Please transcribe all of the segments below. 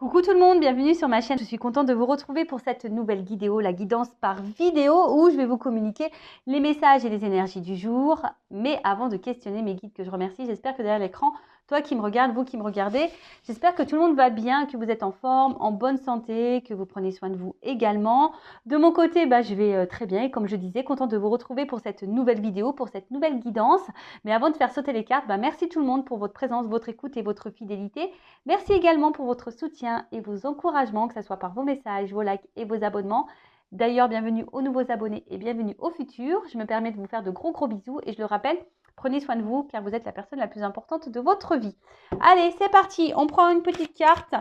Coucou tout le monde, bienvenue sur ma chaîne. Je suis contente de vous retrouver pour cette nouvelle vidéo, la guidance par vidéo, où je vais vous communiquer les messages et les énergies du jour. Mais avant de questionner mes guides que je remercie, j'espère que derrière l'écran, toi qui me regardes, vous qui me regardez, j'espère que tout le monde va bien, que vous êtes en forme, en bonne santé, que vous prenez soin de vous également. De mon côté, je vais très bien et comme je disais, contente de vous retrouver pour cette nouvelle vidéo, pour cette nouvelle guidance. Mais avant de faire sauter les cartes, merci tout le monde pour votre présence, votre écoute et votre fidélité. Merci également pour votre soutien et vos encouragements, que ce soit par vos messages, vos likes et vos abonnements. D'ailleurs, bienvenue aux nouveaux abonnés et bienvenue aux futurs. Je me permets de vous faire de gros bisous et je le rappelle, prenez soin de vous car vous êtes la personne la plus importante de votre vie. Allez, c'est parti. On prend une petite carte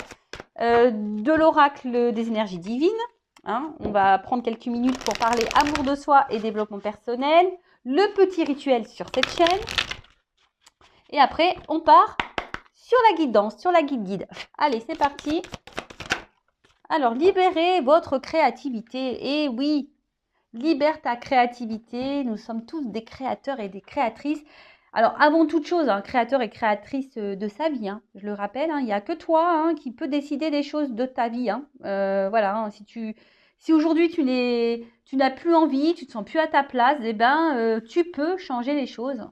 de l'oracle des énergies divines. On va prendre quelques minutes pour parler amour de soi et développement personnel. Le petit rituel sur cette chaîne. Et après, on part sur la guidance, sur la guide. Allez, c'est parti. Alors, libérez votre créativité. Et oui, libère ta créativité. Nous sommes tous des créateurs et des créatrices. Alors, avant toute chose, créateur et créatrice de sa vie. Je le rappelle, il n'y a que toi qui peux décider des choses de ta vie. Voilà, si aujourd'hui tu n'as plus envie, tu ne te sens plus à ta place, tu peux changer les choses.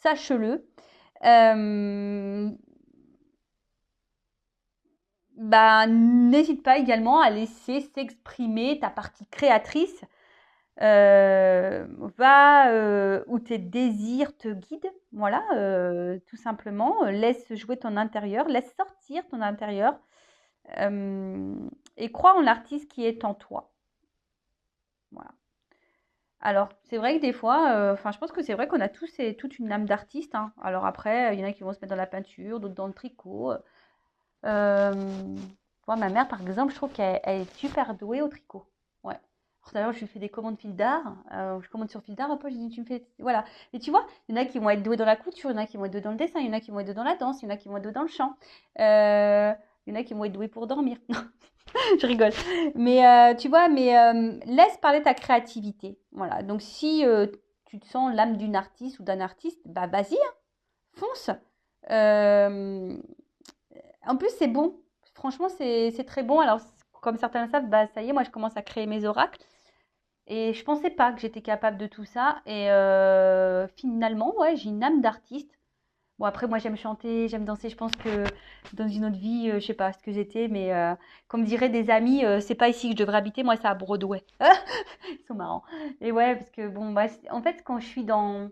Sache-le. N'hésite pas également à laisser s'exprimer ta partie créatrice. Va où tes désirs te guident. Voilà, tout simplement. Laisse jouer ton intérieur, laisse sortir ton intérieur et crois en l'artiste qui est en toi. Voilà. Alors, c'est vrai que des fois, je pense que c'est vrai qu'on a tous et toute une âme d'artiste. Alors après, il y en a qui vont se mettre dans la peinture, d'autres dans le tricot. Moi, ma mère, par exemple, je trouve qu'elle est super douée au tricot. Ouais. Alors, d'ailleurs, je lui fais des commandes fil d'art. Je commande sur fil d'art. Après, je dis, tu me fais. Voilà. Mais tu vois, il y en a qui vont être doués dans la couture, il y en a qui vont être doués dans le dessin, il y en a qui vont être doués dans la danse, il y en a qui vont être doués dans le chant. Il y en a qui vont être doués pour dormir. Je rigole. Mais tu vois, laisse parler ta créativité. Voilà. Donc, si tu te sens l'âme d'une artiste ou d'un artiste, vas-y, fonce. En plus, c'est bon. Franchement, c'est très bon. Alors, comme certains le savent, ça y est, moi, je commence à créer mes oracles. Et je pensais pas que j'étais capable de tout ça. Et finalement, ouais, j'ai une âme d'artiste. Bon, après, moi, j'aime chanter, j'aime danser. Je pense que dans une autre vie, je sais pas ce que j'étais, mais comme diraient des amis, c'est pas ici que je devrais habiter. Moi, c'est à Broadway. Ils sont marrants. Et ouais, parce que bon, en fait, quand je suis dans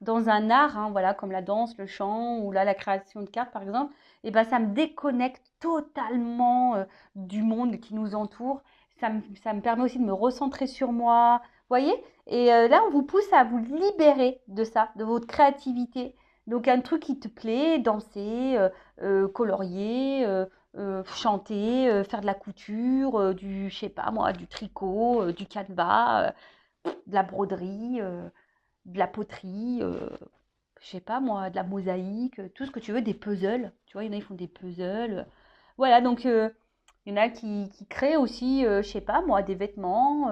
un art, voilà, comme la danse, le chant ou là la création de cartes par exemple, et ça me déconnecte totalement du monde qui nous entoure. Ça me permet aussi de me recentrer sur moi, vous voyez. Et là, on vous pousse à vous libérer de ça, de votre créativité. Donc un truc qui te plaît, danser, colorier, chanter, faire de la couture, je sais pas moi, du tricot, du canevas, de la broderie. De la poterie, je sais pas moi, de la mosaïque, tout ce que tu veux, des puzzles. Tu vois, il y en a, ils font des puzzles. Voilà, donc il y en a qui créent aussi, je sais pas moi, des vêtements.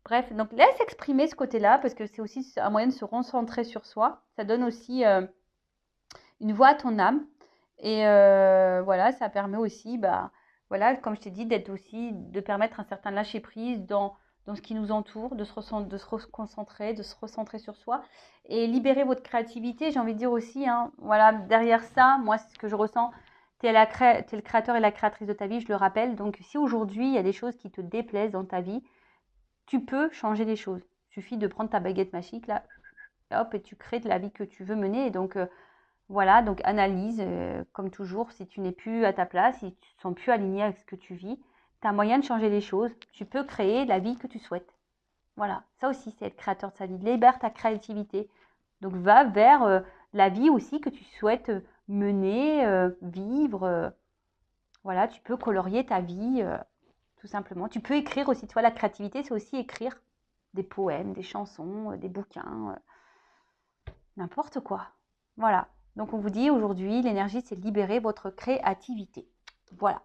Bref, donc laisse exprimer ce côté-là parce que c'est aussi un moyen de se recentrer sur soi. Ça donne aussi une voix à ton âme. Et voilà, ça permet aussi, voilà, comme je t'ai dit, de permettre un certain lâcher-prise dans ce qui nous entoure, de se reconcentrer, de se recentrer sur soi et libérer votre créativité. J'ai envie de dire aussi, voilà, derrière ça, moi, c'est ce que je ressens. Tu es le créateur et la créatrice de ta vie, je le rappelle. Donc, si aujourd'hui, il y a des choses qui te déplaisent dans ta vie, tu peux changer les choses. Il suffit de prendre ta baguette magique, là, hop, et tu crées de la vie que tu veux mener. Et donc, voilà, donc analyse, comme toujours, si tu n'es plus à ta place, si tu ne te sens plus aligné avec ce que tu vis, tu as moyen de changer les choses. Tu peux créer la vie que tu souhaites. Voilà, ça aussi, c'est être créateur de sa vie. Libère ta créativité. Donc, va vers la vie aussi que tu souhaites mener, vivre. Voilà, tu peux colorier ta vie, tout simplement. Tu peux écrire aussi. Tu vois, la créativité, c'est aussi écrire des poèmes, des chansons, des bouquins, n'importe quoi. Voilà. Donc, on vous dit aujourd'hui, l'énergie, c'est libérer votre créativité. Voilà.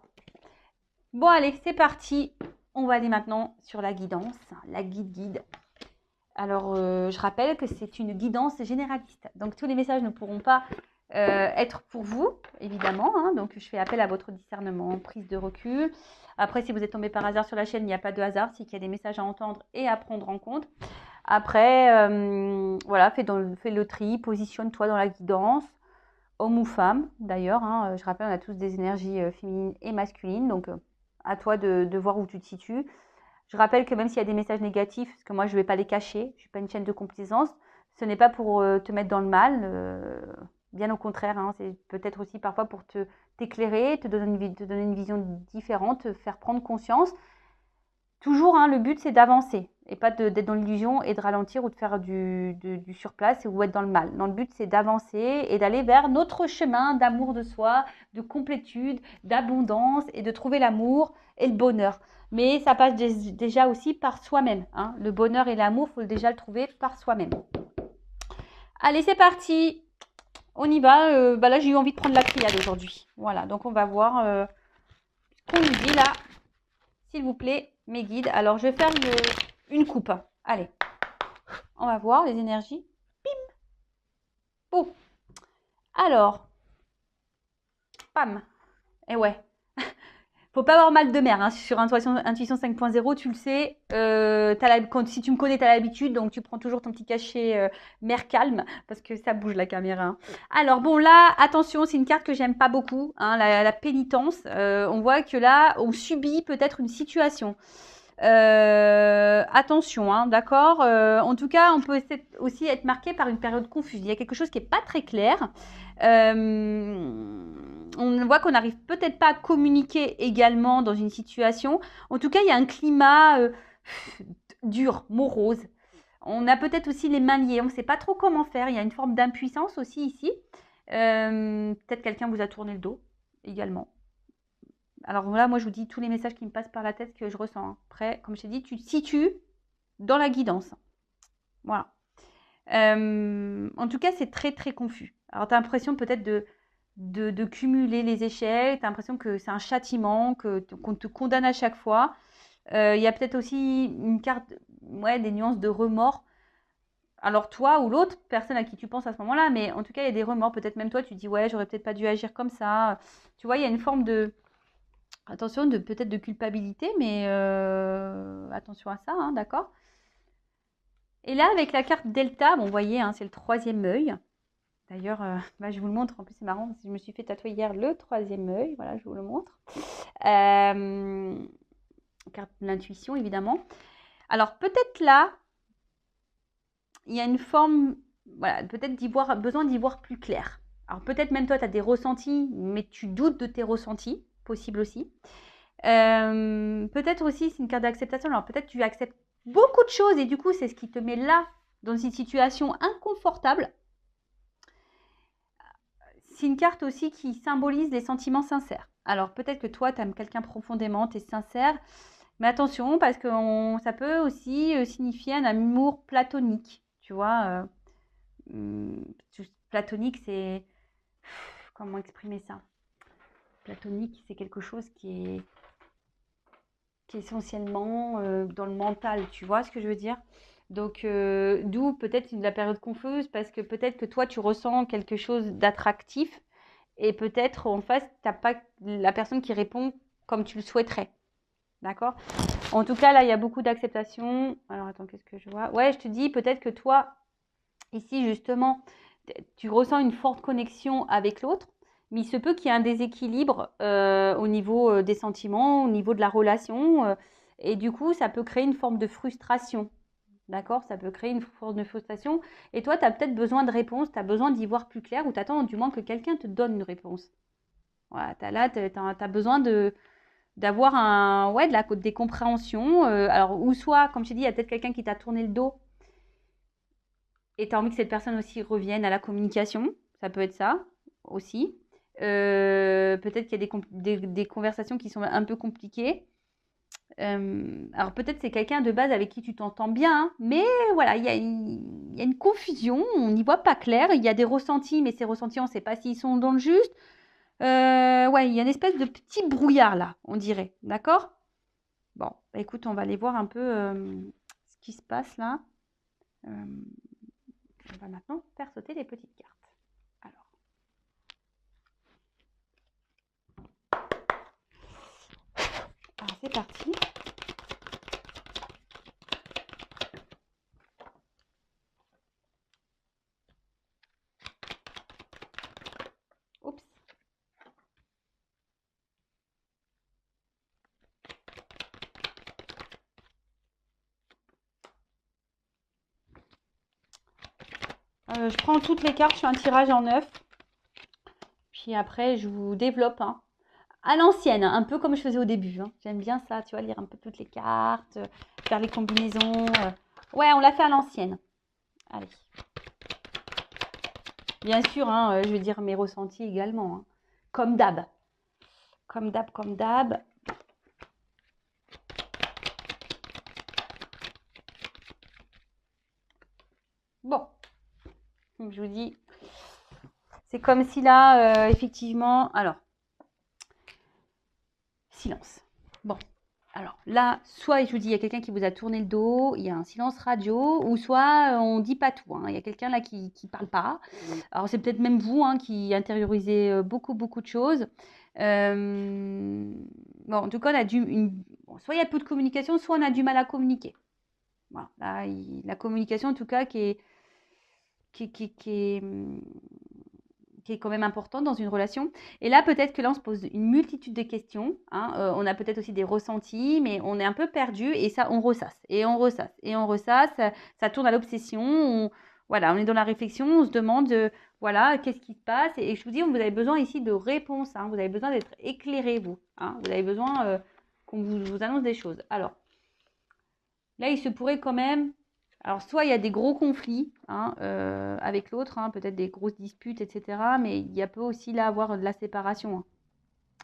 Bon, allez, c'est parti. On va aller maintenant sur la guidance, la guide. Alors, je rappelle que c'est une guidance généraliste. Donc, tous les messages ne pourront pas être pour vous, évidemment. Hein. Donc, je fais appel à votre discernement, prise de recul. Après, si vous êtes tombé par hasard sur la chaîne, il n'y a pas de hasard, c'est qu'il y a des messages à entendre et à prendre en compte. Après, voilà, fais le tri, positionne-toi dans la guidance, homme ou femme d'ailleurs. Hein. Je rappelle, on a tous des énergies féminines et masculines, donc à toi de voir où tu te situes. Je rappelle que même s'il y a des messages négatifs, parce que moi je ne vais pas les cacher, je ne suis pas une chaîne de complaisance, ce n'est pas pour te mettre dans le mal, bien au contraire, hein, c'est peut-être aussi parfois pour t'éclairer, te donner une vision différente, te faire prendre conscience. Toujours, hein, le but c'est d'avancer et pas d'être dans l'illusion et de ralentir ou de faire du surplace ou être dans le mal. Non, le but c'est d'avancer et d'aller vers notre chemin d'amour de soi, de complétude, d'abondance et de trouver l'amour et le bonheur. Mais ça passe déjà aussi par soi-même. Hein. Le bonheur et l'amour, il faut déjà le trouver par soi-même. Allez, c'est parti. On y va. Là, j'ai eu envie de prendre la triade aujourd'hui. Voilà, donc on va voir ce qu'on nous dit là. S'il vous plaît, mes guides. Alors, je vais faire une coupe. Allez, on va voir les énergies. Bim. Bon. Alors, pam. Et ouais. Faut pas avoir mal de mer. Hein. Sur Intuition 5.0, tu le sais. Si tu me connais, tu as l'habitude. Donc, tu prends toujours ton petit cachet mer calme. Parce que ça bouge la caméra. Hein. Alors, bon, là, attention, c'est une carte que j'aime pas beaucoup. Hein, la pénitence. On voit que là, on subit peut-être une situation. Attention, hein, d'accord. En tout cas, on peut aussi être marqué par une période confuse. Il y a quelque chose qui n'est pas très clair. On voit qu'on n'arrive peut-être pas à communiquer également dans une situation. En tout cas, il y a un climat dur, morose. On a peut-être aussi les mains liées. On ne sait pas trop comment faire. Il y a une forme d'impuissance aussi ici. Peut-être quelqu'un vous a tourné le dos également. Alors là, moi, je vous dis tous les messages qui me passent par la tête que je ressens. Hein. Après, comme je t'ai dit, tu te situes dans la guidance. Voilà. En tout cas, c'est très, très confus. Alors, tu as l'impression peut-être de cumuler les échecs. Tu as l'impression que c'est un châtiment, qu'on te condamne à chaque fois. Il y a peut-être aussi une carte, ouais, des nuances de remords. Alors, toi ou l'autre personne à qui tu penses à ce moment-là, mais en tout cas, il y a des remords. Peut-être même toi, tu te dis, ouais, j'aurais peut-être pas dû agir comme ça. Tu vois, il y a une forme de... Attention, peut-être de culpabilité, mais attention à ça, hein, d'accord. Et là, avec la carte Delta, bon, vous voyez, hein, c'est le troisième œil. D'ailleurs, je vous le montre. En plus, c'est marrant parce que je me suis fait tatouer hier le troisième œil. Voilà, je vous le montre. Carte de l'intuition, évidemment. Alors, peut-être là, il y a une forme, voilà, peut-être besoin d'y voir plus clair. Alors, peut-être même toi, tu as des ressentis, mais tu doutes de tes ressentis, possible aussi. Peut-être aussi, c'est une carte d'acceptation. Alors, peut-être tu acceptes beaucoup de choses et du coup, c'est ce qui te met là, dans une situation inconfortable. C'est une carte aussi qui symbolise les sentiments sincères. Alors, peut-être que toi, tu aimes quelqu'un profondément, tu es sincère. Mais attention, parce que ça peut aussi signifier un amour platonique. Tu vois, platonique, c'est... Comment exprimer ça? Platonique, c'est quelque chose qui est essentiellement dans le mental. Tu vois ce que je veux dire? Donc, d'où peut-être la période confuse, parce que peut-être que toi, tu ressens quelque chose d'attractif et peut-être en face, tu n'as pas la personne qui répond comme tu le souhaiterais. D'accord? En tout cas, là, il y a beaucoup d'acceptation. Alors, attends, qu'est-ce que je vois? Ouais, je te dis, peut-être que toi, ici, justement, tu ressens une forte connexion avec l'autre, mais il se peut qu'il y ait un déséquilibre au niveau des sentiments, au niveau de la relation. Et du coup, ça peut créer une forme de frustration. D'accord? Ça peut créer une forme de frustration. Et toi, tu as peut-être besoin de réponses, tu as besoin d'y voir plus clair, ou tu attends du moins que quelqu'un te donne une réponse. Voilà, tu as besoin d'avoir des compréhensions. Alors, ou soit, comme je t'ai dit, il y a peut-être quelqu'un qui t'a tourné le dos et tu as envie que cette personne aussi revienne à la communication. Ça peut être ça aussi. Peut-être qu'il y a des conversations qui sont un peu compliquées. Alors peut-être c'est quelqu'un de base avec qui tu t'entends bien, hein, mais voilà, il y a une confusion, on n'y voit pas clair, il y a des ressentis, mais ces ressentis, on ne sait pas s'ils sont dans le juste. Ouais, il y a une espèce de petit brouillard là, on dirait, d'accord? Bon, bah, écoute, on va aller voir un peu ce qui se passe là. On va maintenant faire sauter les petites cartes. Alors. c'est parti. Oups. Je prends toutes les cartes, je fais un tirage en 9. Puis après, je vous développe, hein. À l'ancienne, un peu comme je faisais au début, hein. J'aime bien ça, tu vois, lire un peu toutes les cartes, faire les combinaisons. Ouais, on l'a fait à l'ancienne. Allez. Bien sûr, hein, je vais dire mes ressentis également, hein. Comme d'hab. Comme d'hab, comme d'hab. Bon, je vous dis, c'est comme si là, effectivement, alors, silence. Bon, alors là, soit je vous dis, il y a quelqu'un qui vous a tourné le dos, il y a un silence radio, ou soit on ne dit pas tout, hein. Il y a quelqu'un là qui ne parle pas. Alors c'est peut-être même vous, hein, qui intériorisez beaucoup, beaucoup de choses. Bon, en tout cas, on a bon, soit il y a peu de communication, soit on a du mal à communiquer. Voilà, là, la communication, en tout cas, qui est, qui est quand même importante dans une relation. Et là, peut-être que là, on se pose une multitude de questions, hein. On a peut-être aussi des ressentis, mais on est un peu perdu et ça, on ressasse et on ressasse et on ressasse. Ça tourne à l'obsession. Voilà, on est dans la réflexion, on se demande, voilà, qu'est-ce qui se passe. Et je vous dis, vous avez besoin ici de réponses, hein. Vous avez besoin d'être éclairé, vous, hein. Vous avez besoin qu'on vous annonce des choses. Alors, là, il se pourrait quand même. Alors, soit il y a des gros conflits, hein, avec l'autre, hein, peut-être des grosses disputes, etc. Mais il y a peut aussi là avoir de la séparation, hein,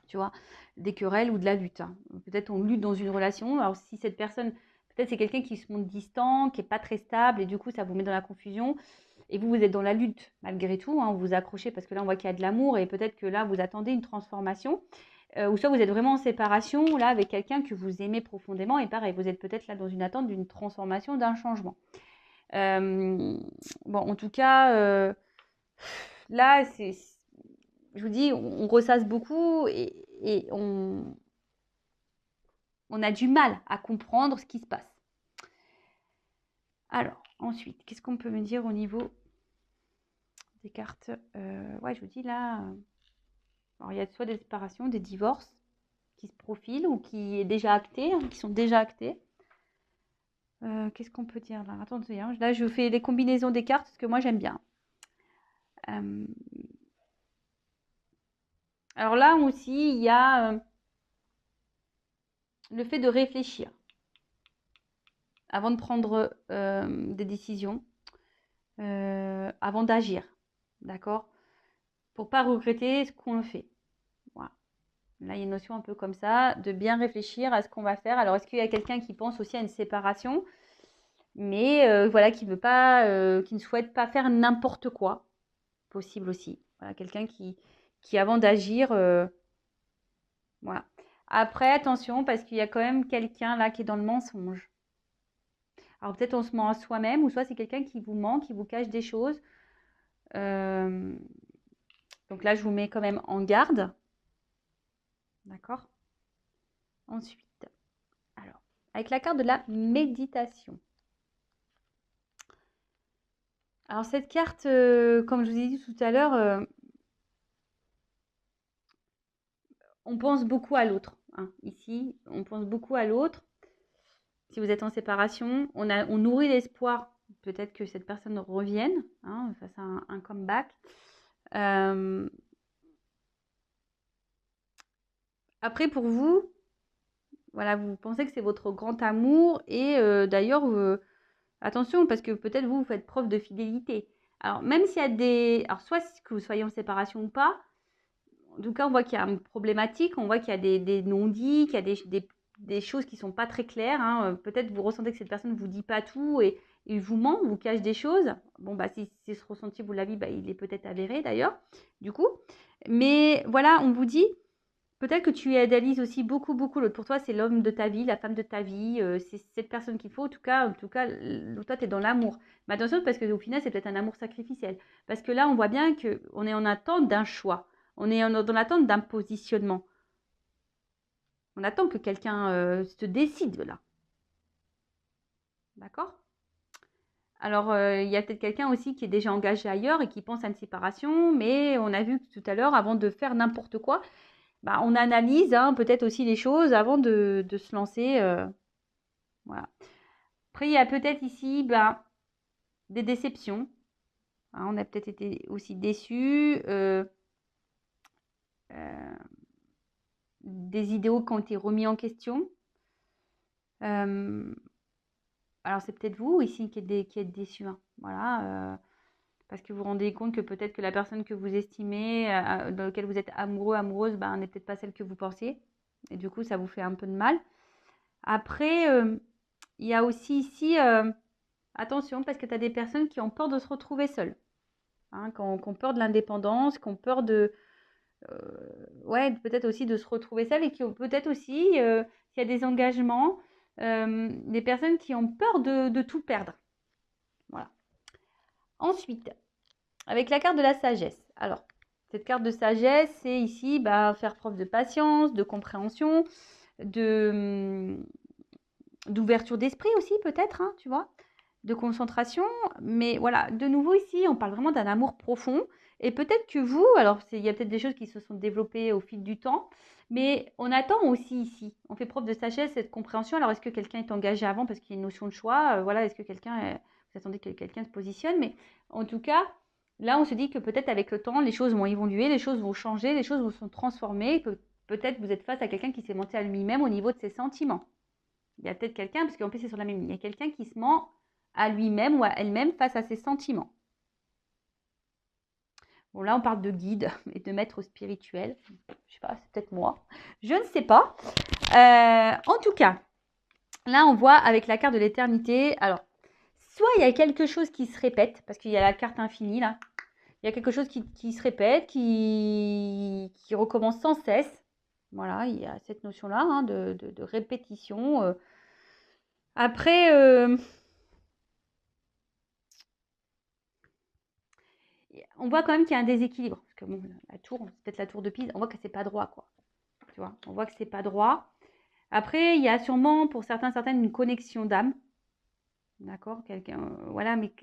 tu vois, des querelles ou de la lutte, hein. Peut-être on lutte dans une relation. Alors, si cette personne, peut-être c'est quelqu'un qui se montre distant, qui n'est pas très stable, et du coup, ça vous met dans la confusion. Et vous, vous êtes dans la lutte malgré tout, hein, vous vous accrochez parce que là, on voit qu'il y a de l'amour et peut-être que là, vous attendez une transformation. Ou soit vous êtes vraiment en séparation, là, avec quelqu'un que vous aimez profondément, et pareil, vous êtes peut-être là dans une attente d'une transformation, d'un changement. Bon, en tout cas, là, je vous dis, on ressasse beaucoup et on a du mal à comprendre ce qui se passe. Alors, ensuite, qu'est-ce qu'on peut me dire au niveau des cartes? Ouais, je vous dis là, alors il y a soit des séparations, des divorces qui se profilent ou qui est déjà acté, hein, qui sont déjà actés. Qu'est-ce qu'on peut dire là? Attendez, hein, là je fais les combinaisons des cartes parce que moi j'aime bien. Alors là aussi, il y a le fait de réfléchir avant de prendre des décisions, avant d'agir, d'accord? Pour pas regretter ce qu'on fait. Voilà. Là, il y a une notion un peu comme ça, de bien réfléchir à ce qu'on va faire. Alors, est-ce qu'il y a quelqu'un qui pense aussi à une séparation, mais voilà, qui veut pas, qui ne souhaite pas faire n'importe quoi, possible aussi. Voilà, quelqu'un qui avant d'agir, voilà. Après, attention, parce qu'il y a quand même quelqu'un là qui est dans le mensonge. Alors peut-être on se ment à soi-même, ou soit c'est quelqu'un qui vous ment, qui vous cache des choses. Euh, Donc là, je vous mets quand même en garde. D'accord? Ensuite, alors, avec la carte de la méditation. Alors cette carte, comme je vous ai dit tout à l'heure, on pense beaucoup à l'autre, hein. Ici, on pense beaucoup à l'autre. Si vous êtes en séparation, on nourrit l'espoir peut-être que cette personne revienne, hein, fasse un comeback. Après, pour vous, voilà, vous pensez que c'est votre grand amour et d'ailleurs, attention, parce que peut-être vous faites preuve de fidélité. Alors, même s'il y a des... Alors, soit que vous soyez en séparation ou pas, en tout cas, on voit qu'il y a une problématique, on voit qu'il y a des non-dits, qu'il y a des choses qui ne sont pas très claires, hein. Peut-être vous ressentez que cette personne ne vous dit pas tout et il vous ment, vous cache des choses. Bon, bah, si ce ressenti, vous l'avez, bah, il est peut-être avéré d'ailleurs, du coup. Mais voilà, on vous dit, peut-être que tu idéalises aussi beaucoup, beaucoup l'autre. Pour toi, c'est l'homme de ta vie, la femme de ta vie, c'est cette personne qu'il faut. En tout cas, toi, tu es dans l'amour. Mais attention, parce qu'au final, c'est peut-être un amour sacrificiel. Parce que là, on voit bien qu'on est en attente d'un choix. On est dans l'attente d'un positionnement. On attend que quelqu'un se décide là. D'accord? Alors, il y a peut-être quelqu'un aussi qui est déjà engagé ailleurs et qui pense à une séparation, mais on a vu tout à l'heure, avant de faire n'importe quoi, bah, on analyse hein, peut-être aussi les choses avant de se lancer. Voilà. Après, il y a peut-être ici bah, des déceptions. Hein, on a peut-être été aussi déçus. Euh, des idéaux qui ont été remis en question. Euh, alors, c'est peut-être vous ici qui êtes déçus. Hein. Voilà. Parce que vous vous rendez compte que peut-être que la personne que vous estimez, dans laquelle vous êtes amoureux, amoureuse, ben, n'est peut-être pas celle que vous pensiez. Et du coup, ça vous fait un peu de mal. Après, il y a aussi ici, attention, parce que tu as des personnes qui ont peur de se retrouver seules. Hein, qui ont peur de l'indépendance, qui ont peur de, ouais, peut-être aussi de se retrouver seules et qui ont peut-être aussi, s'il y a des engagements, des personnes qui ont peur de tout perdre. Voilà. Ensuite, avec la carte de la sagesse. Alors, cette carte de sagesse, c'est ici bah, faire preuve de patience, de compréhension, d'ouverture d'esprit aussi peut-être, hein, tu vois, de concentration. Mais voilà, de nouveau ici, on parle vraiment d'un amour profond. Et peut-être que vous, alors il y a peut-être des choses qui se sont développées au fil du temps, mais on attend aussi ici. On fait preuve de sagesse et de compréhension. Alors, est-ce que quelqu'un est engagé avant parce qu'il y a une notion de choix voilà, est-ce que vous attendez que quelqu'un se positionne, mais en tout cas, là, on se dit que peut-être avec le temps, les choses vont évoluer, les choses vont changer, les choses vont se transformer. Peut-être vous êtes face à quelqu'un qui s'est menti à lui-même au niveau de ses sentiments. Il y a peut-être quelqu'un, parce qu'en plus c'est sur la même ligne, il y a quelqu'un qui se ment à lui-même ou à elle-même face à ses sentiments. Bon, là, on parle de guide et de maître spirituel. Je sais pas, c'est peut-être moi. Je ne sais pas. En tout cas, là, on voit avec la carte de l'éternité. Alors, soit il y a quelque chose qui se répète, parce qu'il y a la carte infinie, là. Il y a quelque chose qui se répète, qui recommence sans cesse. Voilà, il y a cette notion-là hein, de répétition. Après, on voit quand même qu'il y a un déséquilibre. Parce que bon, la tour, c'est peut-être la tour de Pise, on voit que c'est pas droit, quoi. Tu vois, on voit que c'est pas droit. Après, il y a sûrement pour certaines une connexion d'âme. D'accord, quelqu'un, voilà, mais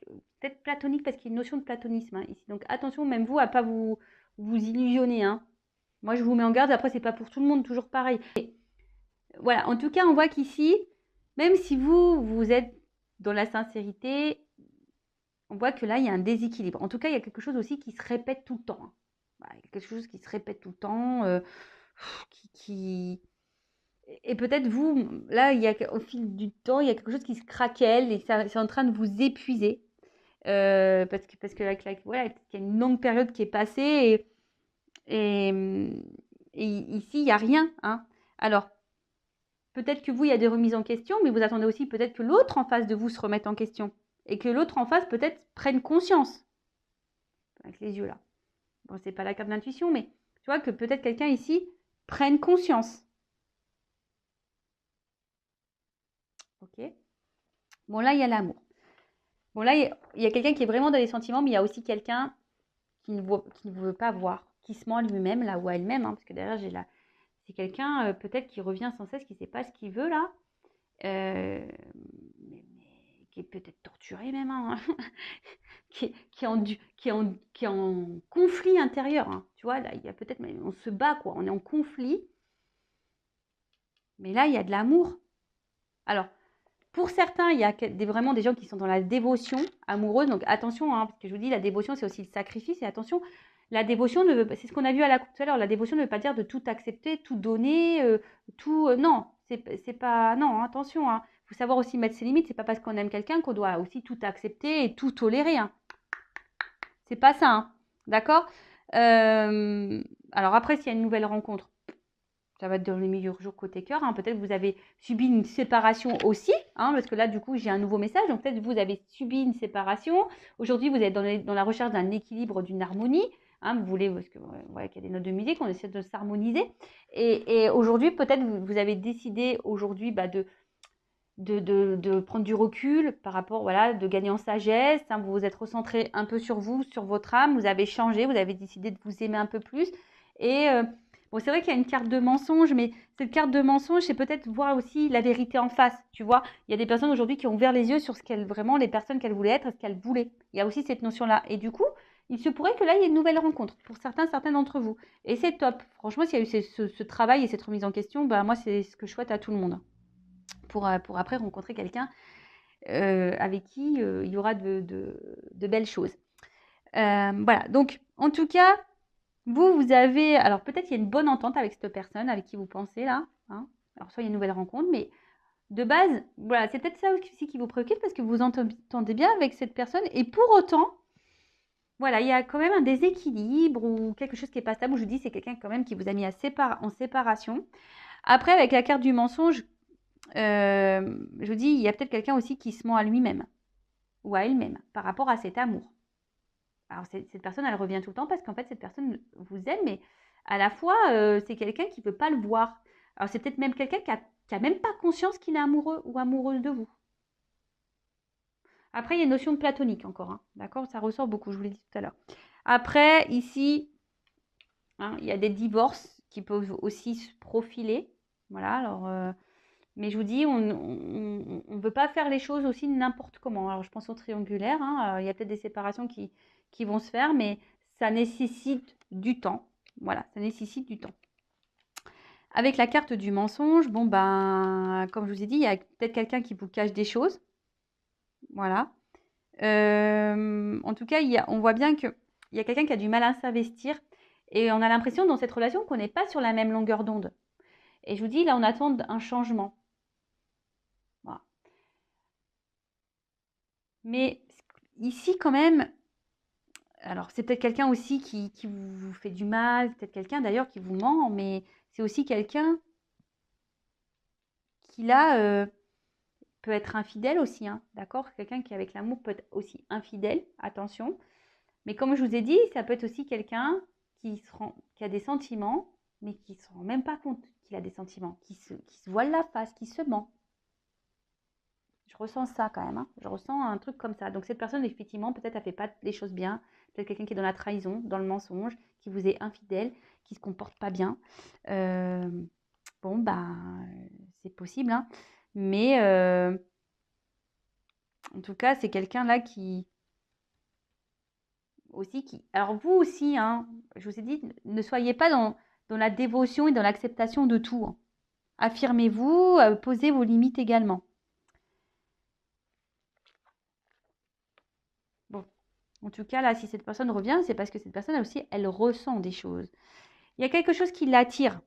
peut-être platonique parce qu'il y a une notion de platonisme hein, ici. Donc attention, même vous, à pas vous illusionner. Hein. Moi, je vous mets en garde. Après, c'est pas pour tout le monde, toujours pareil. Et voilà, en tout cas, on voit qu'ici, même si vous êtes dans la sincérité, on voit que là, il y a un déséquilibre. En tout cas, il y a quelque chose aussi qui se répète tout le temps. Hein. Voilà, il y a quelque chose qui se répète tout le temps, qui... Et peut-être vous, là, au fil du temps, il y a quelque chose qui se craquelle et c'est en train de vous épuiser. Parce que voilà, il y a une longue période qui est passée et, et ici, il n'y a rien. Hein. Alors, peut-être que vous, il y a des remises en question, mais vous attendez aussi peut-être que l'autre en face de vous se remette en question. Et que l'autre en face peut-être prenne conscience. Avec les yeux là. Bon, c'est pas la carte d'intuition, mais tu vois que peut-être quelqu'un ici prenne conscience. Ok. Bon, là, il y a l'amour. Bon, là, il y a quelqu'un qui est vraiment dans les sentiments, mais il y a aussi quelqu'un qui ne veut pas voir, qui se ment à lui-même, là, ou à elle-même, hein, parce que derrière, c'est quelqu'un peut-être qui revient sans cesse, qui ne sait pas ce qu'il veut, là, mais qui est peut-être torturé même, hein, qui est en conflit intérieur. Hein, tu vois, là, il y a peut-être, on se bat, quoi, on est en conflit, mais là, il y a de l'amour. Alors, pour certains, il y a vraiment des gens qui sont dans la dévotion amoureuse. Donc attention, hein, parce que je vous dis, la dévotion, c'est aussi le sacrifice. Et attention, la dévotion, c'est ce qu'on a vu tout à l'heure, la dévotion ne veut pas dire de tout accepter, tout donner, tout... non, c'est pas... Non, attention, hein. Il faut savoir aussi mettre ses limites. C'est pas parce qu'on aime quelqu'un qu'on doit aussi tout accepter et tout tolérer. Hein. C'est pas ça, hein. D'accord alors après, s'il y a une nouvelle rencontre, ça va être dans les meilleurs jours côté cœur. Hein. Peut-être que vous avez subi une séparation aussi, hein, parce que là, du coup, j'ai un nouveau message. Donc, peut-être que vous avez subi une séparation. Aujourd'hui, vous êtes dans la recherche d'un équilibre, d'une harmonie. Hein, vous voulez, parce que voilà, qu'il y a des notes de musique, on essaie de s'harmoniser. Et aujourd'hui, peut-être vous avez décidé aujourd'hui de prendre du recul par rapport, voilà, de gagner en sagesse. Hein, vous vous êtes recentré un peu sur vous, sur votre âme. Vous avez changé, vous avez décidé de vous aimer un peu plus. Et Bon, c'est vrai qu'il y a une carte de mensonge, mais cette carte de mensonge, c'est peut-être voir aussi la vérité en face, tu vois. Il y a des personnes aujourd'hui qui ont ouvert les yeux sur ce qu'elles, vraiment, les personnes qu'elles voulaient être, ce qu'elles voulaient. Il y a aussi cette notion-là. Et du coup, il se pourrait que là, il y ait une nouvelle rencontre pour certains d'entre vous. Et c'est top. Franchement, s'il y a eu ce travail et cette remise en question, bah, moi, c'est ce que je souhaite à tout le monde. Pour après rencontrer quelqu'un avec qui il y aura de belles choses. Voilà, donc en tout cas, vous avez, alors peut-être il y a une bonne entente avec cette personne avec qui vous pensez là, hein. Alors soit il y a une nouvelle rencontre, mais de base, voilà, c'est peut-être ça aussi qui vous préoccupe parce que vous entendez bien avec cette personne et pour autant, voilà, il y a quand même un déséquilibre ou quelque chose qui est pas stable. Où je vous dis, c'est quelqu'un quand même qui vous a mis en séparation. Après, avec la carte du mensonge, je vous dis, il y a peut-être quelqu'un aussi qui se ment à lui-même ou à elle-même par rapport à cet amour. Alors, cette personne, elle revient tout le temps parce qu'en fait, cette personne vous aime, mais à la fois, c'est quelqu'un qui ne veut pas le voir. Alors, c'est peut-être même quelqu'un qui a même pas conscience qu'il est amoureux ou amoureuse de vous. Après, il y a une notion de platonique encore, hein, d'accord? Ça ressort beaucoup, je vous l'ai dit tout à l'heure. Après, ici, hein, il y a des divorces qui peuvent aussi se profiler. Voilà, alors, mais je vous dis, on ne veut pas faire les choses aussi n'importe comment. Alors, je pense au triangulaire, hein, il y a peut-être des séparations qui vont se faire, mais ça nécessite du temps. Voilà, ça nécessite du temps. Avec la carte du mensonge, bon, ben, comme je vous ai dit, il y a peut-être quelqu'un qui vous cache des choses. Voilà. En tout cas, on voit bien qu'il y a quelqu'un qui a du mal à s'investir et on a l'impression dans cette relation qu'on n'est pas sur la même longueur d'onde. Et je vous dis, là, on attend un changement. Voilà. Mais ici, quand même, alors c'est peut-être quelqu'un aussi qui vous fait du mal, peut-être quelqu'un d'ailleurs qui vous ment, mais c'est aussi quelqu'un qui, là, peut être infidèle aussi, hein, d'accord? Quelqu'un qui, avec l'amour, peut être aussi infidèle, attention. Mais comme je vous ai dit, ça peut être aussi quelqu'un qui a des sentiments, mais qui ne se rend même pas compte qu'il a des sentiments, qui se voile la face, qui se ment. Je ressens ça quand même, hein. Je ressens un truc comme ça. Donc cette personne, effectivement, peut-être elle ne fait pas les choses bien. Peut-être quelqu'un qui est dans la trahison, dans le mensonge, qui vous est infidèle, qui ne se comporte pas bien. Euh, bon, bah, c'est possible, hein. Mais en tout cas, c'est quelqu'un là qui aussi qui. Alors vous aussi, hein, je vous ai dit, ne soyez pas dans la dévotion et dans l'acceptation de tout, hein. Affirmez-vous, posez vos limites également. Bon, en tout cas, là, si cette personne revient, c'est parce que cette personne aussi, elle ressent des choses. Il y a quelque chose qui l'attire,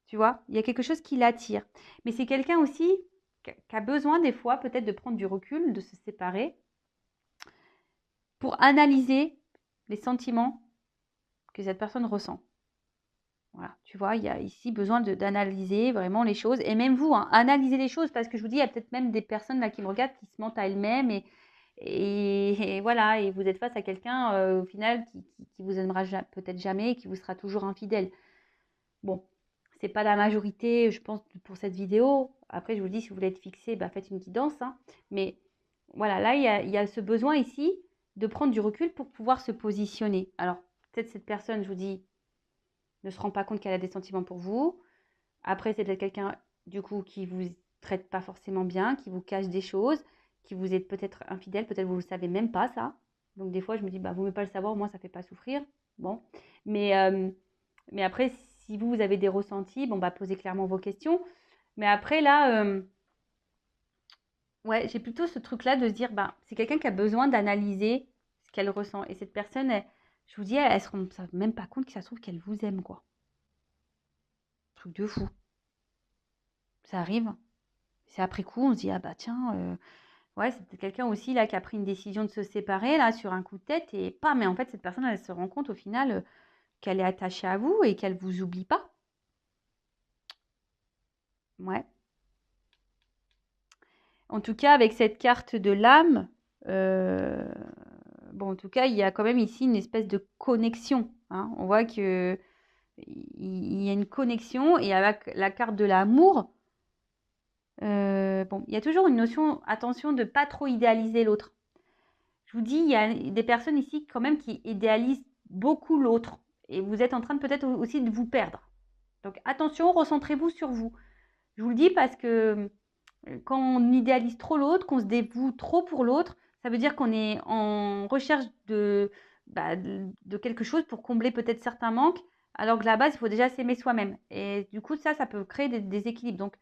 tu vois, il y a quelque chose qui l'attire. Mais c'est quelqu'un aussi qui a besoin des fois peut-être de prendre du recul, de se séparer, pour analyser les sentiments que cette personne ressent. Voilà, tu vois, il y a ici besoin d'analyser vraiment les choses. Et même vous, hein, analysez les choses parce que je vous dis, il y a peut-être même des personnes là qui me regardent qui se mentent à elles-mêmes et voilà, et vous êtes face à quelqu'un au final qui vous aimera peut-être jamais et qui vous sera toujours infidèle. Bon, c'est pas la majorité, je pense, pour cette vidéo. Après, je vous dis, si vous voulez être fixé, bah, faites une guidance, hein. Mais voilà, là, il y a ce besoin ici de prendre du recul pour pouvoir se positionner. Alors, peut-être cette personne, je vous dis, ne se rend pas compte qu'elle a des sentiments pour vous. Après, c'est peut-être quelqu'un, du coup, qui vous traite pas forcément bien, qui vous cache des choses, qui vous est peut-être infidèle, peut-être vous ne savez même pas ça. Donc, des fois, je me dis, bah, vous ne pouvez pas le savoir, moi, ça ne fait pas souffrir. Bon. Mais, euh, mais après, si vous avez des ressentis, bon, bah, posez clairement vos questions. Mais après, là, ouais, j'ai plutôt ce truc-là de se dire, bah, c'est quelqu'un qui a besoin d'analyser ce qu'elle ressent. Et cette personne, je vous dis, elle ne se rend même pas compte que ça se trouve qu'elle vous aime, quoi. Truc de fou. Ça arrive. C'est après coup, on se dit, ah bah tiens, ouais, c'est peut-être quelqu'un aussi là qui a pris une décision de se séparer là sur un coup de tête et pas, mais en fait, cette personne, elle se rend compte au final qu'elle est attachée à vous et qu'elle vous oublie pas. Ouais. En tout cas, avec cette carte de l'âme, euh, bon, en tout cas, il y a quand même ici une espèce de connexion, hein. On voit que il y a une connexion et avec la carte de l'amour, bon, il y a toujours une notion, attention, de pas trop idéaliser l'autre. Je vous dis, il y a des personnes ici quand même qui idéalisent beaucoup l'autre Et vous êtes en train de peut-être aussi de vous perdre. Donc attention, recentrez-vous sur vous. Je vous le dis parce que quand on idéalise trop l'autre, qu'on se dévoue trop pour l'autre, ça veut dire qu'on est en recherche de quelque chose pour combler peut-être certains manques, alors que à la base, il faut déjà s'aimer soi-même. Et du coup, ça peut créer des déséquilibres. Donc,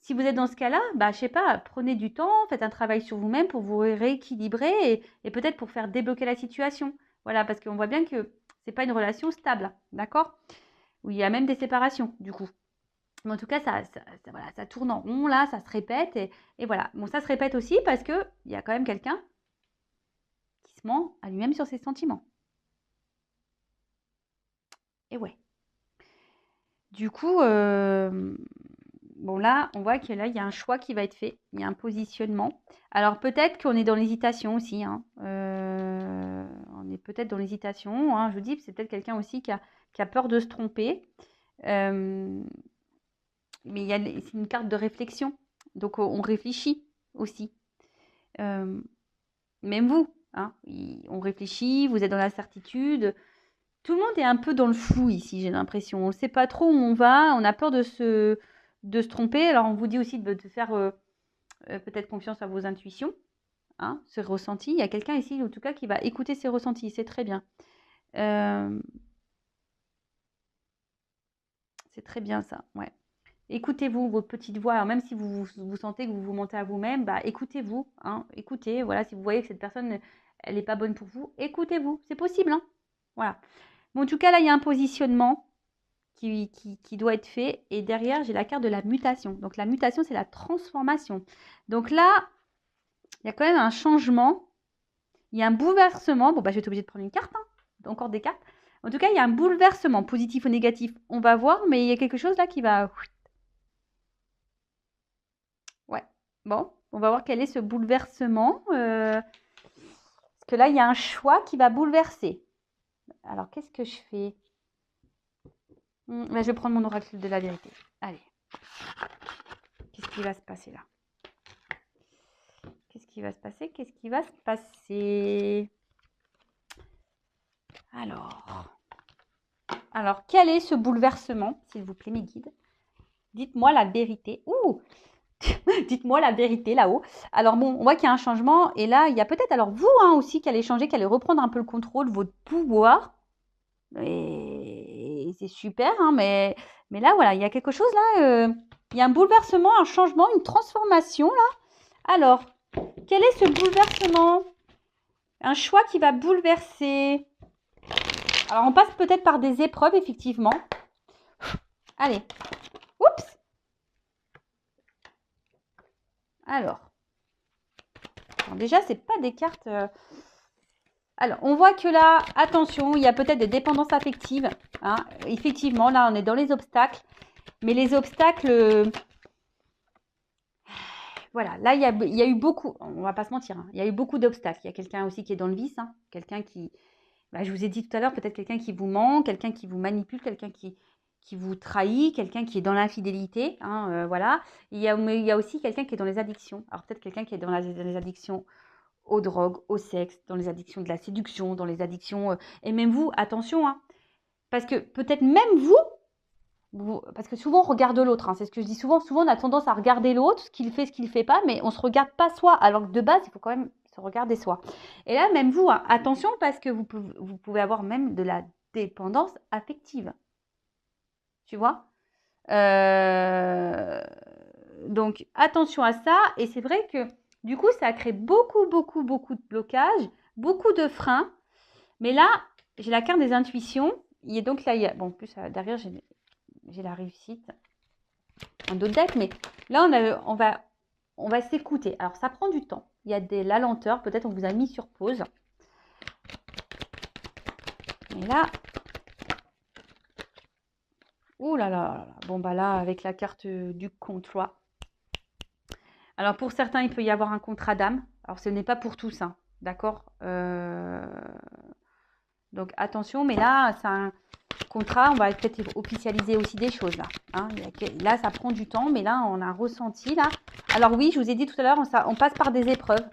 si vous êtes dans ce cas-là, je sais pas, prenez du temps, faites un travail sur vous-même pour vous rééquilibrer et peut-être pour faire débloquer la situation. Voilà, parce qu'on voit bien que c'est pas une relation stable, d'accord? Où il y a même des séparations, du coup. Mais en tout cas, voilà, ça tourne en rond, là, ça se répète. Et voilà. Bon, ça se répète aussi parce qu'il y a quand même quelqu'un qui se ment à lui-même sur ses sentiments. Et ouais. Du coup, bon là, on voit que là, il y a un choix qui va être fait. Il y a un positionnement. Alors peut-être qu'on est dans l'hésitation aussi. Hein. On est peut-être dans l'hésitation. Hein. Je vous dis, c'est peut-être quelqu'un aussi qui a peur de se tromper. Mais c'est une carte de réflexion. Donc on réfléchit aussi. Même vous, hein, on réfléchit, vous êtes dans l'incertitude. Tout le monde est un peu dans le flou ici, j'ai l'impression. On ne sait pas trop où on va, on a peur de se tromper. Alors on vous dit aussi de faire peut-être confiance à vos intuitions, hein, ce ressenti. Il y a quelqu'un ici, en tout cas, qui va écouter ses ressentis, c'est très bien. C'est très bien ça, ouais. Écoutez-vous, votre petite voix. Alors même si vous sentez que vous vous mentez à vous-même, écoutez-vous. Hein, écoutez, voilà, si vous voyez que cette personne, elle n'est pas bonne pour vous, écoutez-vous. C'est possible, hein. Voilà. Bon, en tout cas, là, il y a un positionnement qui doit être fait. Et derrière, j'ai la carte de la mutation. Donc, la mutation, c'est la transformation. Donc là, il y a quand même un changement. Il y a un bouleversement. Bon, je vais être obligée de prendre une carte. Hein. Encore des cartes. En tout cas, il y a un bouleversement, positif ou négatif. On va voir, mais il y a quelque chose là qui va... Ouais. Bon, on va voir quel est ce bouleversement. Parce que là, il y a un choix qui va bouleverser. Alors, qu'est-ce que je fais? Je vais prendre mon oracle de la vérité. Allez. Qu'est-ce qui va se passer là? Qu'est-ce qui va se passer? Qu'est-ce qui va se passer? Alors, quel est ce bouleversement, s'il vous plaît, mes guides? Dites-moi la vérité. Ouh! Dites-moi la vérité là-haut. Alors bon, on voit qu'il y a un changement. Et là, il y a peut-être alors vous aussi qui allez changer, qui allez reprendre un peu le contrôle, votre pouvoir. Et c'est super, hein, mais là, voilà, il y a quelque chose là. Il y a un bouleversement, un changement, une transformation là. Alors, quel est ce bouleversement? Un choix qui va bouleverser. Alors, on passe peut-être par des épreuves, effectivement. Allez. Oups! Alors déjà, c'est pas des cartes... Alors, on voit que là, attention, il y a peut-être des dépendances affectives. Hein. Effectivement, là, on est dans les obstacles. Mais les obstacles... Voilà, là, il y a eu beaucoup... On va pas se mentir. Hein, il y a eu beaucoup d'obstacles. Il y a quelqu'un aussi qui est dans le vice. Hein, quelqu'un qui... je vous ai dit tout à l'heure, peut-être quelqu'un qui vous ment, quelqu'un qui vous manipule, quelqu'un qui vous trahit, quelqu'un qui est dans l'infidélité, hein, voilà. Il y a aussi quelqu'un qui est dans les addictions. Alors peut-être quelqu'un qui est dans les addictions aux drogues, au sexe, dans les addictions de la séduction, dans les addictions... et même vous, attention, hein, parce que peut-être même vous parce que souvent on regarde l'autre, hein, c'est ce que je dis souvent, on a tendance à regarder l'autre, ce qu'il fait pas, mais on ne se regarde pas soi, alors que de base, il faut quand même se regarder soi. Et là, même vous, hein, attention, parce que vous pouvez avoir même de la dépendance affective. Tu vois? Donc, attention à ça. Et c'est vrai que, du coup, ça crée beaucoup, beaucoup, beaucoup de blocages, beaucoup de freins. Mais là, j'ai la carte des intuitions. Et donc là, bon, en plus, derrière, j'ai la réussite. Un d'autres decks, mais là, on va s'écouter. Alors, ça prend du temps. Il y a la lenteur. Peut-être on vous a mis sur pause. Et là... Ouh là là, bon là, avec la carte du contrat. Alors pour certains, il peut y avoir un contrat d'âme. Alors ce n'est pas pour tous, hein, d'accord? Donc attention, mais là, c'est un contrat, on va peut-être officialiser aussi des choses là. Hein. Là, ça prend du temps, mais là, on a un ressenti là. Alors oui, je vous ai dit tout à l'heure, on passe par des épreuves.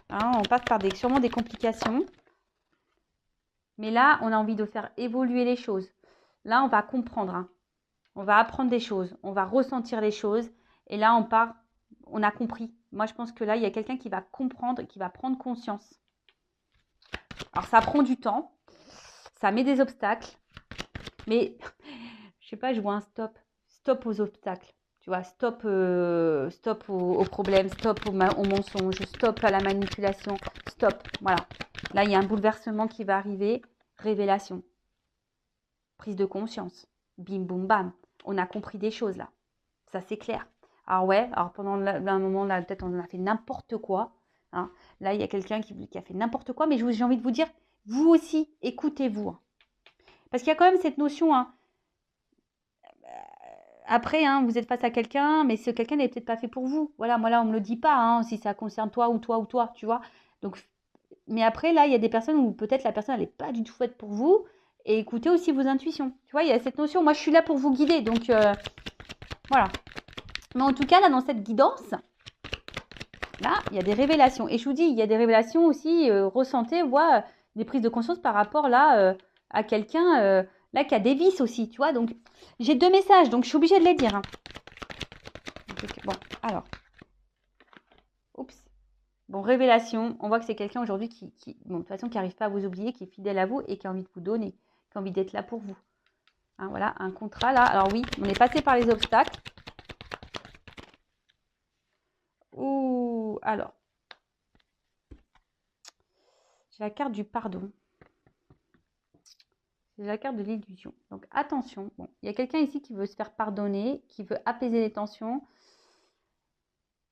Hein, on passe par sûrement des complications. Mais là, on a envie de faire évoluer les choses. Là, on va comprendre, hein. On va apprendre des choses, on va ressentir les choses. Et là, on a compris. Moi, je pense que là, il y a quelqu'un qui va comprendre, qui va prendre conscience. Alors, ça prend du temps, ça met des obstacles, mais je sais pas, je vois un stop. Stop aux obstacles. Tu vois, stop, stop aux problèmes, stop au mensonge, stop à la manipulation, stop. Voilà. Là, il y a un bouleversement qui va arriver. Révélation. Prise de conscience. Bim, boum, bam. On a compris des choses là. Ça, c'est clair. Alors ouais, alors pendant un moment là, peut-être on a fait n'importe quoi. Hein. Là, il y a quelqu'un qui a fait n'importe quoi, mais j'ai envie de vous dire, vous aussi, écoutez-vous. Hein. Parce qu'il y a quand même cette notion, hein, après, hein, vous êtes face à quelqu'un, mais ce quelqu'un n'est peut-être pas fait pour vous. Voilà, moi là, on ne me le dit pas, hein, si ça concerne toi ou toi ou toi, tu vois. Donc, mais après, là, il y a des personnes où peut-être la personne, elle n'est pas du tout faite pour vous. Et écoutez aussi vos intuitions. Tu vois, il y a cette notion, moi, je suis là pour vous guider. Donc, voilà. Mais en tout cas, là, dans cette guidance, là, il y a des révélations. Et je vous dis, il y a des révélations aussi ressentées, voire des prises de conscience par rapport là à quelqu'un là qui a des vices aussi, tu vois. Donc, j'ai 2 messages, donc je suis obligée de les dire. Hein. Donc, bon, alors. Oups. Bon, révélation. On voit que c'est quelqu'un aujourd'hui bon, de toute façon, qui n'arrive pas à vous oublier, qui est fidèle à vous et qui a envie de vous donner, qui a envie d'être là pour vous. Hein, voilà, un contrat là. Alors oui, on est passé par les obstacles. Ouh, alors. J'ai la carte du pardon. C'est la carte de l'illusion. Donc attention, bon, il y a quelqu'un ici qui veut se faire pardonner, qui veut apaiser les tensions,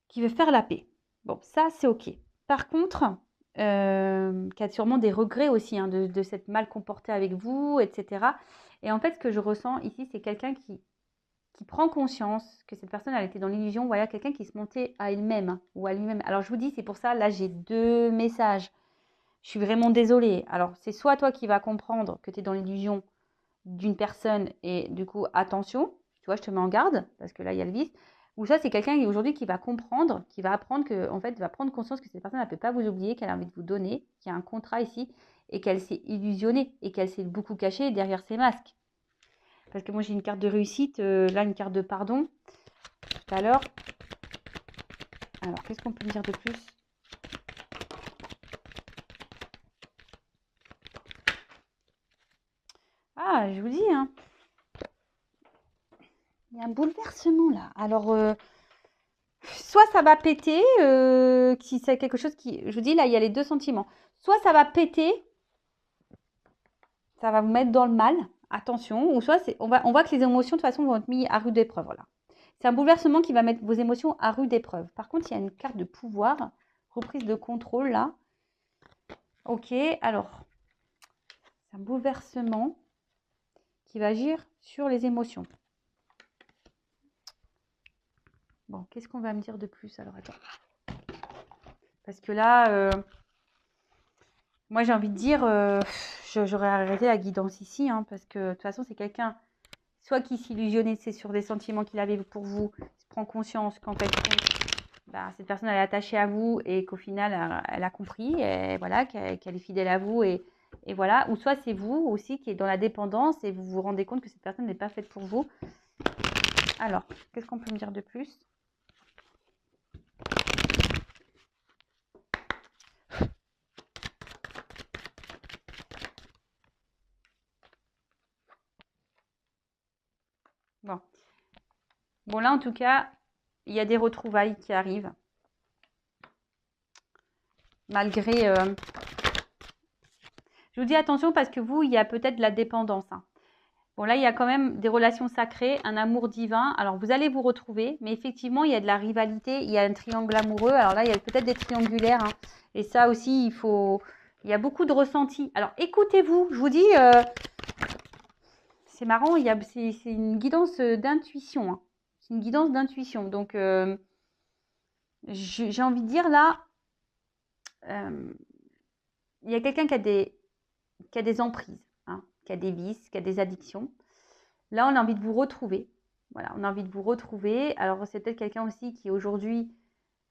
qui veut faire la paix. Bon, ça c'est ok. Par contre, qui a sûrement des regrets aussi hein, de s'être mal comporté avec vous, etc. Et en fait, ce que je ressens ici, c'est quelqu'un qui prend conscience que cette personne, elle était dans l'illusion. Voilà, quelqu'un qui se montait à elle-même hein, ou à lui-même. Alors je vous dis, c'est pour ça, là j'ai 2 messages. Je suis vraiment désolée. Alors c'est soit toi qui vas comprendre que tu es dans l'illusion d'une personne et du coup attention, tu vois, je te mets en garde parce que là il y a le vice, ou ça c'est quelqu'un aujourd'hui qui va comprendre, qui va apprendre que en fait va prendre conscience que cette personne ne peut pas vous oublier, qu'elle a envie de vous donner, qu'il y a un contrat ici et qu'elle s'est illusionnée et qu'elle s'est beaucoup cachée derrière ses masques. Parce que moi j'ai une carte de réussite, là une carte de pardon tout à l'heure. Alors qu'est-ce qu'on peut me dire de plus? Ah, je vous dis, hein. Il y a un bouleversement là. Alors, soit ça va péter, si c'est quelque chose qui... Je vous dis, là, il y a les 2 sentiments. Soit ça va péter, ça va vous mettre dans le mal, attention. Ou soit on voit que les émotions, de toute façon, vont être mises à rude épreuve. Voilà. C'est un bouleversement qui va mettre vos émotions à rude épreuve. Par contre, il y a une carte de pouvoir, reprise de contrôle là. Ok, alors, c'est un bouleversement qui va agir sur les émotions. Bon, qu'est-ce qu'on va me dire de plus? Alors, attends. Parce que là, moi, j'ai envie de dire, j'aurais arrêté la guidance ici, hein, parce que de toute façon, c'est quelqu'un, soit qui s'illusionnait, c'est sur des sentiments qu'il avait pour vous, il se prend conscience qu'en fait, bah, cette personne, elle est attachée à vous et qu'au final, elle a compris, et voilà, qu'elle est fidèle à vous, et voilà. Ou soit c'est vous aussi qui est dans la dépendance et vous vous rendez compte que cette personne n'est pas faite pour vous. Alors, qu'est-ce qu'on peut me dire de plus? Bon. Bon, là, en tout cas, il y a des retrouvailles qui arrivent. Malgré... je vous dis attention parce que vous, il y a peut-être de la dépendance. Hein. Bon, là, il y a quand même des relations sacrées, un amour divin. Alors, vous allez vous retrouver, mais effectivement, il y a de la rivalité, il y a un triangle amoureux. Alors là, il y a peut-être des triangulaires. Hein. Et ça aussi, il y a beaucoup de ressentis. Alors, écoutez-vous. Je vous dis, c'est marrant, c'est une guidance d'intuition. Hein. C'est une guidance d'intuition. Donc, j'ai envie de dire là, il y a quelqu'un qui a des emprises, hein, qui a des vices, qui a des addictions. Là, on a envie de vous retrouver. Voilà, on a envie de vous retrouver. Alors, c'est peut-être quelqu'un aussi qui aujourd'hui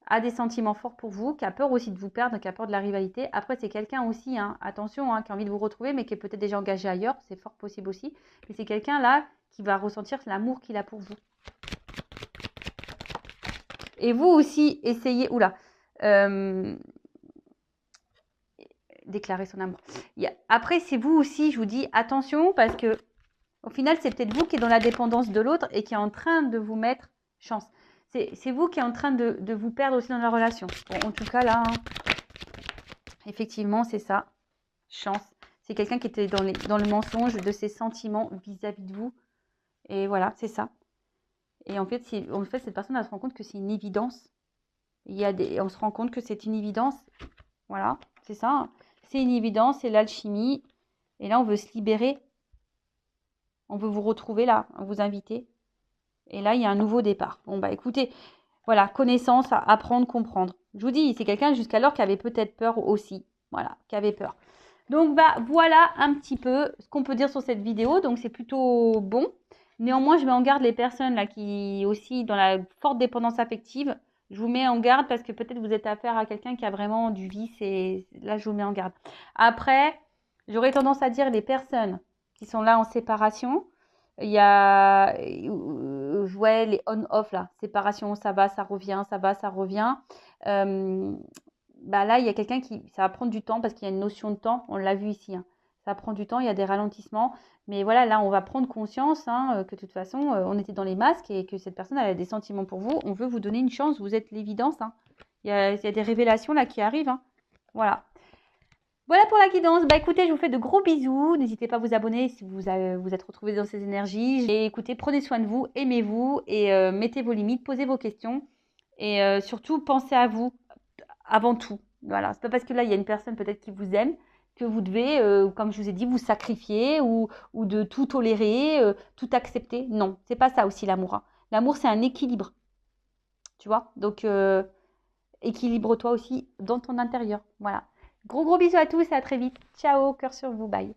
a des sentiments forts pour vous, qui a peur aussi de vous perdre, qui a peur de la rivalité. Après, c'est quelqu'un aussi, hein, attention, hein, qui a envie de vous retrouver, mais qui est peut-être déjà engagé ailleurs, c'est fort possible aussi. Mais c'est quelqu'un là qui va ressentir l'amour qu'il a pour vous. Et vous aussi, essayez, déclarer son amour. Après, c'est vous aussi, je vous dis, attention, parce que au final, c'est peut-être vous qui êtes dans la dépendance de l'autre et qui est en train de vous mettre chance. C'est vous qui est en train de vous perdre aussi dans la relation. Bon, en tout cas, là, hein, effectivement, c'est ça. Chance. C'est quelqu'un qui était dans le mensonge de ses sentiments vis-à-vis de vous. Et voilà, c'est ça. Et en fait, cette personne, elle se rend compte que c'est une évidence. On se rend compte que c'est une évidence. Voilà, c'est ça. Hein. C'est une évidence, c'est l'alchimie. Et là, on veut se libérer. On veut vous retrouver là, vous inviter. Et là, il y a un nouveau départ. Bon, bah écoutez, voilà, connaissance, apprendre, comprendre. Je vous dis, c'est quelqu'un jusqu'alors qui avait peut-être peur aussi. Voilà, qui avait peur. Donc, bah voilà un petit peu ce qu'on peut dire sur cette vidéo. Donc, c'est plutôt bon. Néanmoins, je mets en garde les personnes là qui aussi dans la forte dépendance affective. Je vous mets en garde parce que peut-être vous êtes affaire à quelqu'un qui a vraiment du vice et là, je vous mets en garde. Après, j'aurais tendance à dire les personnes qui sont là en séparation. Il y a ouais, les on-off là, séparation, ça va, ça revient, ça va, ça revient. Bah là, il y a quelqu'un ça va prendre du temps parce qu'il y a une notion de temps, on l'a vu ici. Hein. Ça prend du temps, il y a des ralentissements. Mais voilà, là, on va prendre conscience hein, que de toute façon, on était dans les masques et que cette personne elle a des sentiments pour vous. On veut vous donner une chance, vous êtes l'évidence. Hein. Il y a des révélations là qui arrivent. Hein. Voilà. Voilà pour la guidance. Bah écoutez, je vous fais de gros bisous. N'hésitez pas à vous abonner si vous êtes retrouvé dans ces énergies. Et écoutez, prenez soin de vous, aimez-vous et mettez vos limites, posez vos questions. Et surtout, pensez à vous avant tout. Voilà, c'est pas parce que là, il y a une personne peut-être qui vous aime que vous devez, comme je vous ai dit, vous sacrifier ou de tout tolérer, tout accepter. Non, c'est pas ça aussi l'amour. Hein. L'amour, c'est un équilibre. Tu vois? Donc, équilibre-toi aussi dans ton intérieur. Voilà. Gros bisous à tous et à très vite. Ciao, cœur sur vous. Bye.